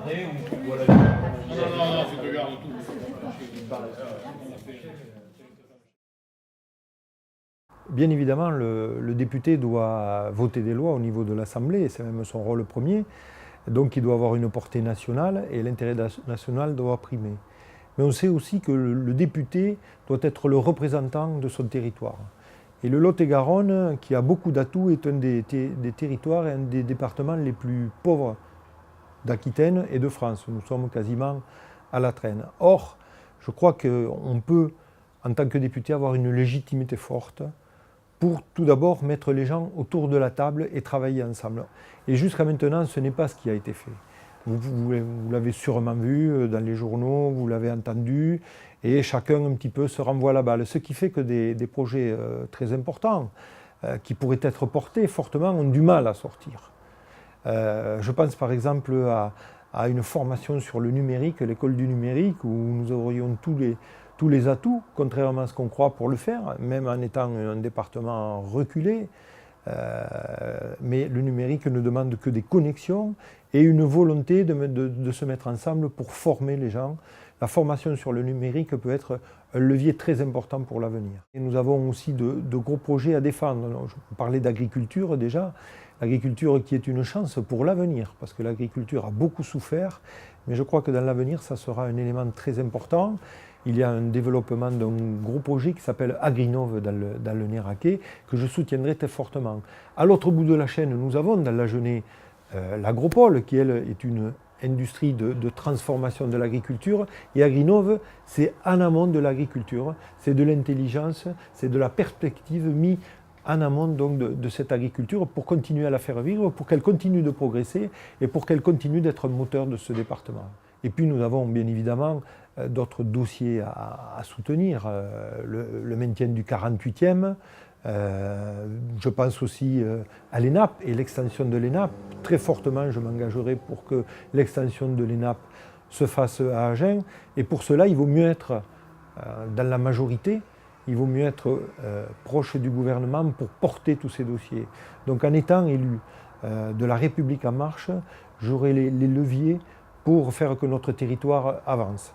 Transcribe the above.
après ou voilà. Non, tu te gardes tout. Bien évidemment, le député doit voter des lois au niveau de l'Assemblée, c'est même son rôle premier. Donc il doit avoir une portée nationale et l'intérêt national doit primer. Mais on sait aussi que le député doit être le représentant de son territoire. Et le Lot-et-Garonne, qui a beaucoup d'atouts, est un des territoires et un des départements les plus pauvres d'Aquitaine et de France. Nous sommes quasiment à la traîne. Or, je crois qu'on peut, en tant que député, avoir une légitimité forte pour tout d'abord mettre les gens autour de la table et travailler ensemble. Et jusqu'à maintenant, ce n'est pas ce qui a été fait. Vous l'avez sûrement vu dans les journaux, vous l'avez entendu, et chacun un petit peu se renvoie la balle. Ce qui fait que des projets très importants, qui pourraient être portés fortement, ont du mal à sortir. Je pense par exemple à une formation sur le numérique, l'école du numérique, où nous aurions tous les atouts, contrairement à ce qu'on croit, pour le faire, même en étant un département reculé. Mais le numérique ne demande que des connexions et une volonté de se mettre ensemble pour former les gens. La formation sur le numérique peut être un levier très important pour l'avenir. Nous avons aussi de gros projets à défendre. Je parlais d'agriculture déjà. L'agriculture qui est une chance pour l'avenir, parce que l'agriculture a beaucoup souffert, mais je crois que dans l'avenir, ça sera un élément très important. Il y a un développement d'un gros projet qui s'appelle Agrinov dans le Néraquais, que je soutiendrai très fortement. À l'autre bout de la chaîne, nous avons dans la Genée l'agropole, qui elle est une industrie de transformation de l'agriculture. Et Agrinov, c'est en amont de l'agriculture, c'est de l'intelligence, c'est de la perspective mise en amont donc de cette agriculture pour continuer à la faire vivre, pour qu'elle continue de progresser et pour qu'elle continue d'être un moteur de ce département. Et puis nous avons bien évidemment d'autres dossiers à soutenir, le maintien du 48e, je pense aussi à l'ENAP et l'extension de l'ENAP. Très fortement, je m'engagerai pour que l'extension de l'ENAP se fasse à Agen. Et pour cela, il vaut mieux être dans la majorité, il vaut mieux être proche du gouvernement pour porter tous ces dossiers. Donc en étant élu de la République en marche, j'aurai les leviers pour faire que notre territoire avance.